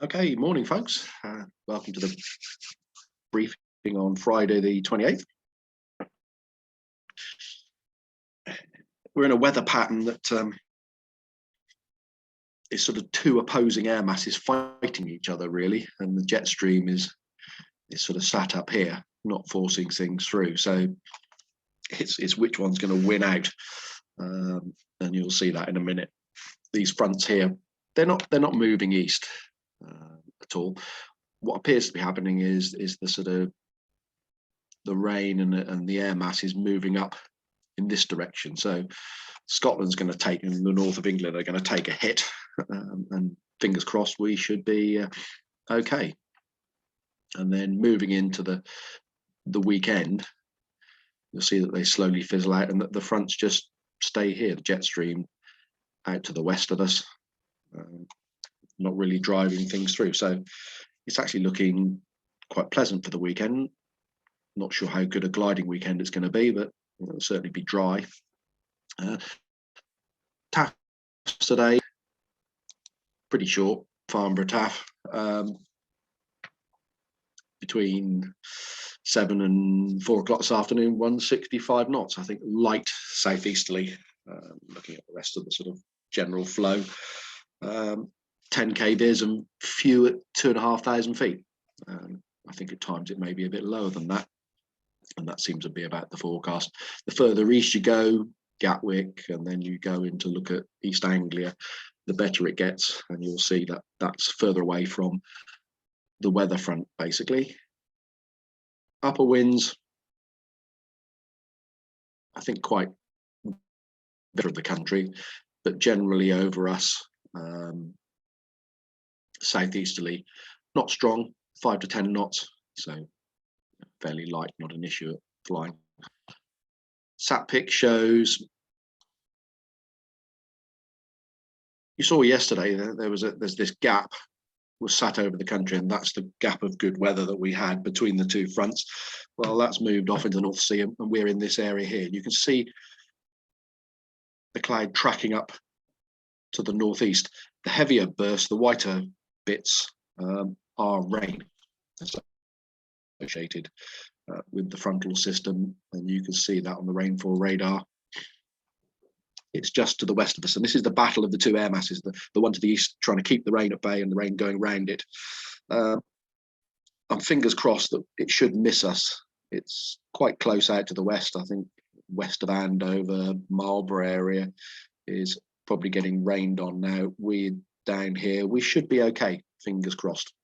Okay, morning, folks. Welcome to the briefing on Friday, the 28th. We're in a weather pattern that is sort of two opposing air masses fighting each other, really, and the jet stream is sort of sat up here, not forcing things through. So it's which one's going to win out, and you'll see that in a minute. These fronts here, they're not moving east at all. What appears to be happening is the sort of the rain and the air mass is moving up in this direction. So Scotland's going to take, and the north of England are going to take a hit, and fingers crossed we should be okay. And then moving into the weekend, you'll see that they slowly fizzle out, and that the fronts just stay here. The jet stream out to the west of us, not really driving things through. So it's actually looking quite pleasant for the weekend. Not sure how good a gliding weekend it's going to be, but it'll certainly be dry. TAF today, pretty short, Farnborough TAF, between 7 and 4 o'clock this afternoon, 165 knots, I think, light southeasterly, looking at the rest of the sort of general flow. 10 kbs and few at 2,500 feet. I think at times it may be a bit lower than that, and that seems to be about the forecast. The further east you go, Gatwick, and then you go in to look at East Anglia, the better it gets, and you'll see that that's further away from the weather front, basically. Upper winds, I think quite better of the country, but generally over us, southeasterly, not strong, 5 to 10 knots, so fairly light, not an issue at flying. SatPic shows, you saw yesterday there's this gap was sat over the country, and that's the gap of good weather that we had between the two fronts. Well, that's moved off into the North Sea, and we're in this area here. You can see the cloud tracking up to the northeast. The heavier bursts, the whiter bits, are rain associated with the frontal system, and you can see that on the rainfall radar. It's just to the west of us, and this is the battle of the two air masses, the one to the east trying to keep the rain at bay and the rain going round it. I'm fingers crossed that it should miss us. It's quite close out to the west. I think west of Andover, Marlborough area is probably getting rained on now. We're down here, we should be okay, fingers crossed,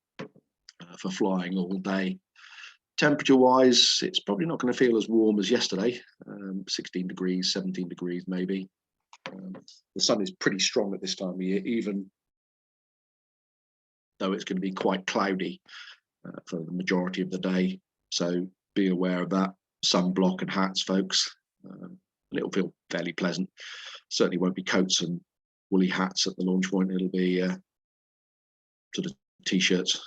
for flying all day. Temperature wise, it's probably not going to feel as warm as yesterday, 16 degrees, 17 degrees maybe. The sun is pretty strong at this time of year, even though it's going to be quite cloudy for the majority of the day. So be aware of that. Sunblock and hats, folks, and it'll feel fairly pleasant. Certainly won't be coats and woolly hats at the launch point. It'll be sort of t-shirts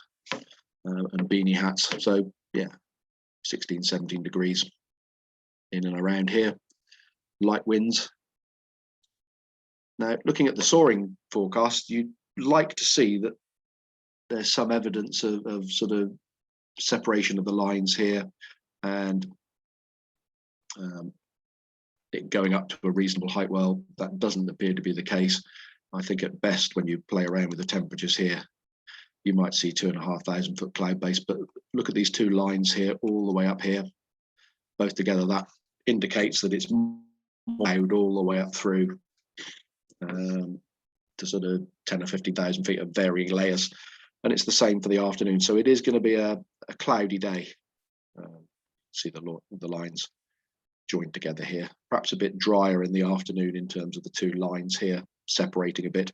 and beanie hats. So yeah, 16, 17 degrees in and around here. Light winds. Now, looking at the soaring forecast, you'd like to see that there's some evidence of sort of separation of the lines here, and it going up to a reasonable height. Well, that doesn't appear to be the case. I think at best, when you play around with the temperatures here, you might see 2,500 foot cloud base, but look at these two lines here, all the way up here, both together. That indicates that it's cloud all the way up through to sort of 10 or 15,000 feet of varying layers, and it's the same for the afternoon. So it is going to be a cloudy day. See the lines joined together here, perhaps a bit drier in the afternoon in terms of the two lines here separating a bit,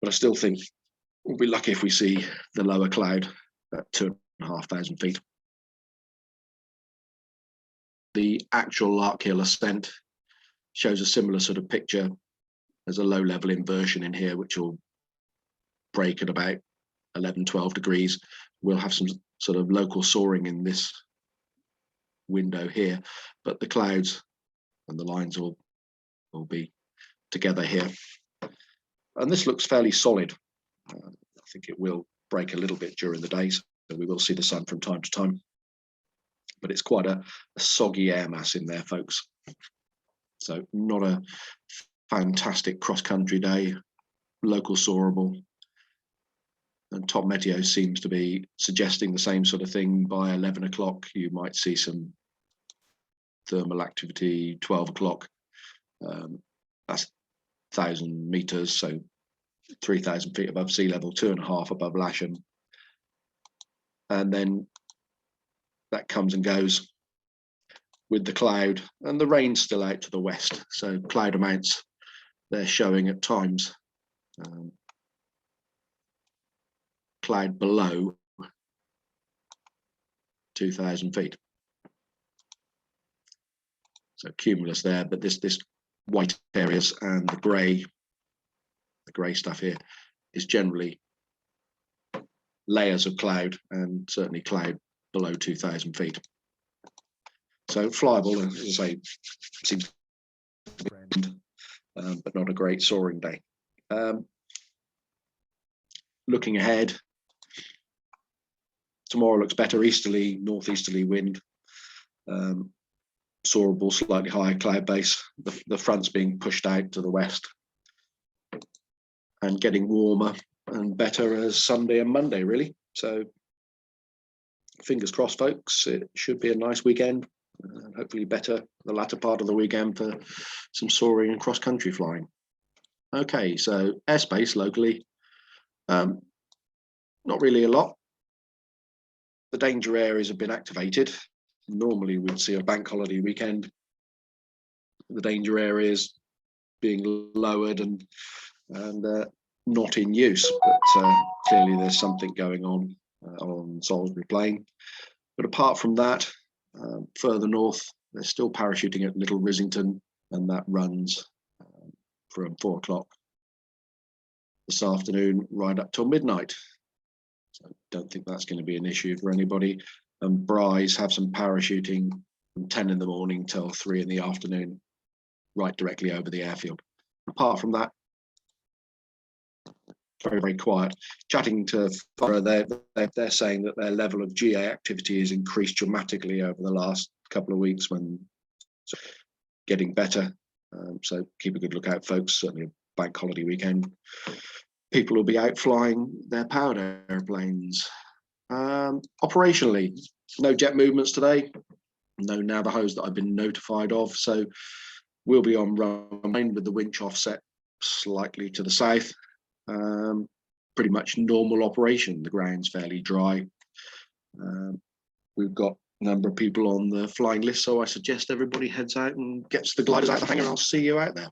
but I still think we'll be lucky if we see the lower cloud at 2,500 feet. The actual Lark Hill ascent shows a similar sort of picture. There's a low level inversion in here, which will break at about 11, 12 degrees. We'll have some sort of local soaring in this window here, but the clouds and the lines will be together here. And this looks fairly solid. think it will break a little bit during the day, so we will see the sun from time to time. But it's quite a soggy air mass in there, folks. So not a fantastic cross-country day, local soarable. And Top Meteo seems to be suggesting the same sort of thing. By 11 o'clock, you might see some thermal activity. 12 o'clock, that's 1,000 meters, so 3,000 feet above sea level, 2.5 above Lasham. And then that comes and goes with the cloud, and the rain's still out to the west. So cloud amounts they're showing at times. Cloud below 2,000 feet. So cumulus there, but this white areas and the grey stuff here is generally layers of cloud, and certainly cloud below 2,000 feet. So flyable, as I say, seems to be, but not a great soaring day. Looking ahead, tomorrow looks better. Easterly, northeasterly wind. Soarable, slightly higher cloud base. The front's being pushed out to the west and getting warmer and better as Sunday and Monday, really. So fingers crossed, folks. It should be a nice weekend. Hopefully better the latter part of the weekend for some soaring and cross-country flying. Okay, so airspace locally, not really a lot. The danger areas have been activated. Normally we'd see a bank holiday weekend, the danger areas being lowered and not in use, but clearly there's something going on Salisbury Plain. But apart from that, further north, they're still parachuting at Little Rissington, and that runs from 4 o'clock this afternoon right up till midnight. So I don't think that's going to be an issue for anybody. And Bryce have some parachuting from 10 in the morning till 3 in the afternoon, right directly over the airfield. Apart from that, very, very quiet. Chatting to Farah, they're saying that their level of GA activity has increased dramatically over the last couple of weeks, when getting better. So keep a good lookout, folks. Certainly a bank holiday weekend. People will be out flying their powered airplanes. Operationally, no jet movements today, no Navajos that I've been notified of. So we'll be on run with the winch offset slightly to the south. Pretty much normal operation. The ground's fairly dry. We've got a number of people on the flying list, so I suggest everybody heads out and gets the gliders out the hangar. I'll see you out there.